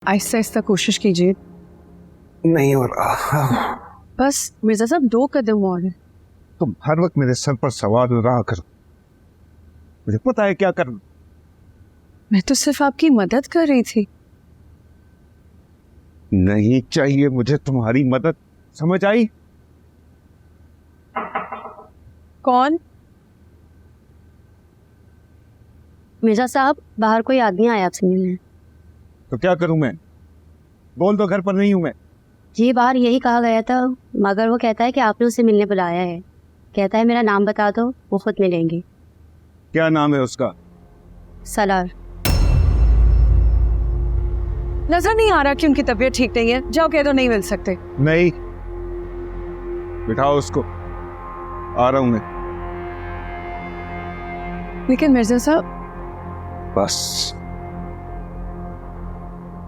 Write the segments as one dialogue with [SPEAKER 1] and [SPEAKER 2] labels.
[SPEAKER 1] आहिस्ता आहिस्ता कोशिश कीजिए।
[SPEAKER 2] नहीं हो रहा।
[SPEAKER 1] बस मिर्जा साहब 2 कदम और है।
[SPEAKER 2] तुम हर वक्त मेरे सर पर सवार रहा करो, मुझे पता है क्या करना।
[SPEAKER 1] मैं तो सिर्फ आपकी मदद कर रही थी।
[SPEAKER 2] नहीं चाहिए मुझे तुम्हारी मदद, समझ आई?
[SPEAKER 1] कौन?
[SPEAKER 3] मिर्जा साहब, बाहर कोई आदमी आया आपसे मिलने।
[SPEAKER 2] तो क्या करूं मैं? बोल दो घर पर नहीं हूं मैं।
[SPEAKER 3] जी बाहर यही कहा गया था, मगर वो कहता है कि आपने उसे मिलने बुलाया है। कहता है मेरा नाम बता दो, वो खुद मिलेंगे।
[SPEAKER 2] क्या नाम है उसका?
[SPEAKER 3] सलार।
[SPEAKER 1] नजर नहीं आ रहा कि उनकी तबीयत ठीक नहीं है। जाओ कह दो नहीं मिल सकते।
[SPEAKER 2] नहीं, बिठाओ उसको, आ रहा हूं मैं।
[SPEAKER 1] लेकिन मिर्जा साहब।
[SPEAKER 2] बस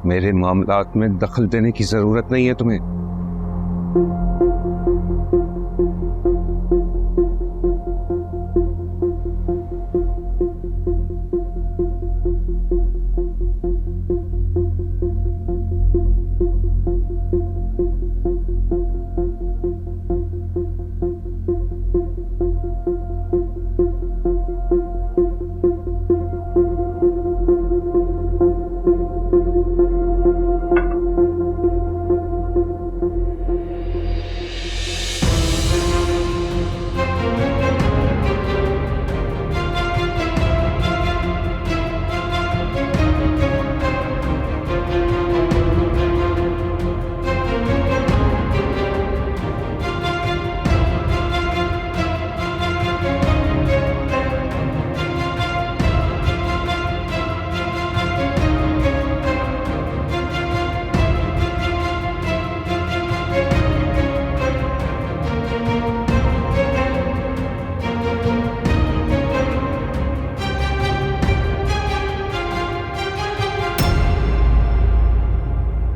[SPEAKER 2] मेरे मामलात में दखल देने की जरूरत नहीं है तुम्हें।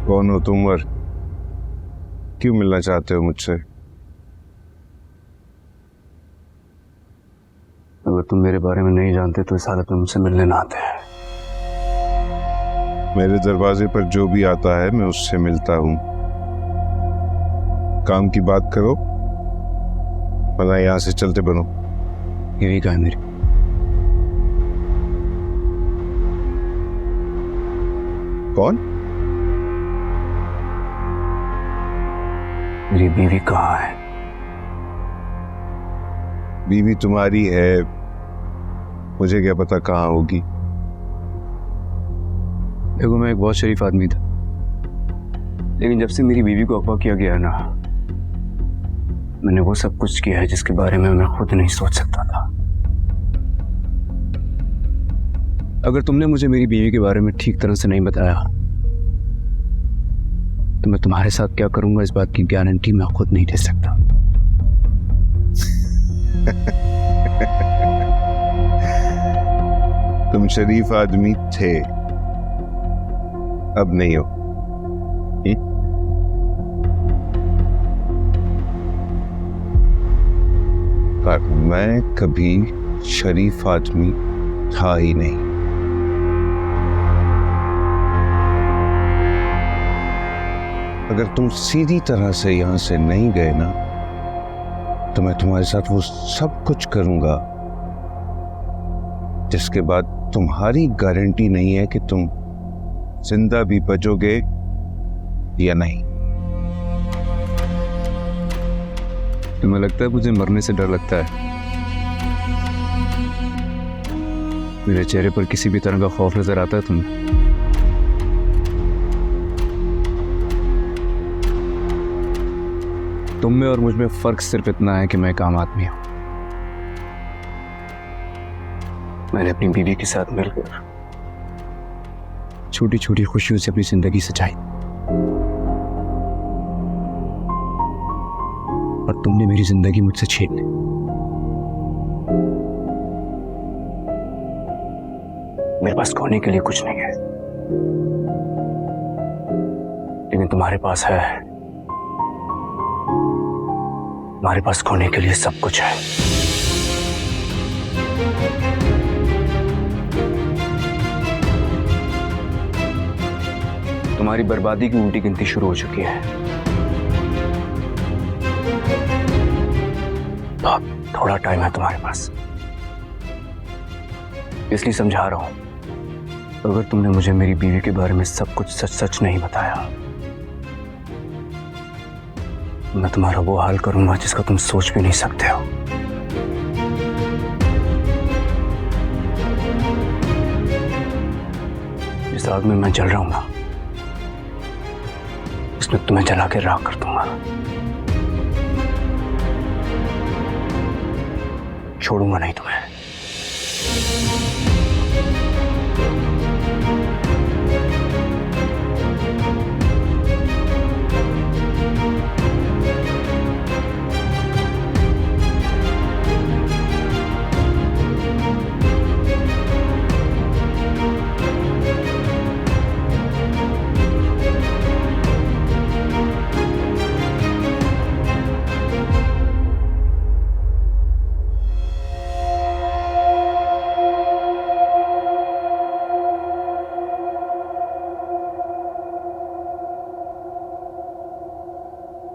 [SPEAKER 2] कौन हो तुम और क्यों मिलना चाहते हो मुझसे?
[SPEAKER 4] अगर तुम मेरे बारे में नहीं जानते तो इस हालत में मुझसे मिलने ना आते।
[SPEAKER 2] मेरे दरवाजे पर जो भी आता है मैं उससे मिलता हूं। काम की बात करो वरना यहां से चलते बनो।
[SPEAKER 4] यही कहा है मेरी।
[SPEAKER 2] कौन?
[SPEAKER 4] मेरी बीवी कहाँ है?
[SPEAKER 2] बीवी तुम्हारी है, मुझे क्या पता कहाँ होगी।
[SPEAKER 4] देखो मैं एक बहुत शरीफ आदमी था, लेकिन जब से मेरी बीवी को अगवा किया गया ना, मैंने वो सब कुछ किया है जिसके बारे में मैं खुद नहीं सोच सकता था। अगर तुमने मुझे मेरी बीवी के बारे में ठीक तरह से नहीं बताया तो मैं तुम्हारे साथ क्या करूंगा इस बात की गारंटी मैं खुद नहीं दे सकता।
[SPEAKER 2] तुम शरीफ आदमी थे, अब नहीं हो। पर मैं कभी शरीफ आदमी था ही नहीं। अगर तुम सीधी तरह से यहां से नहीं गए ना तो मैं तुम्हारे साथ वो सब कुछ करूंगा जिसके बाद तुम्हारी गारंटी नहीं है कि तुम जिंदा भी बचोगे या नहीं।
[SPEAKER 4] तुम्हें लगता है मुझे मरने से डर लगता है? मेरे चेहरे पर किसी भी तरह का खौफ नजर आता है तुम्हें? तुम में और मुझ में फर्क सिर्फ इतना है कि मैं एक आम आदमी हूं। मैंने अपनी बीवी के साथ मिलकर छोटी छोटी खुशियों से अपनी जिंदगी सजाई, और तुमने मेरी जिंदगी मुझसे छीन ली। मेरे पास खोने के लिए कुछ नहीं है, लेकिन तुम्हारे पास है। तुम्हारे पास खोने के लिए सब कुछ है। तुम्हारी बर्बादी की उल्टी गिनती शुरू हो चुकी है। बहुत थोड़ा टाइम है तुम्हारे पास, इसलिए समझा रहा हूं। अगर तुमने मुझे मेरी बीवी के बारे में सब कुछ सच सच नहीं बताया, मैं तुम्हारा वो हाल करूंगा जिसका तुम सोच भी नहीं सकते हो। इस आग में मैं जल रहा हूं ना, इसमें तुम्हें जला के राख कर दूंगा। छोड़ूंगा नहीं तुम्हें।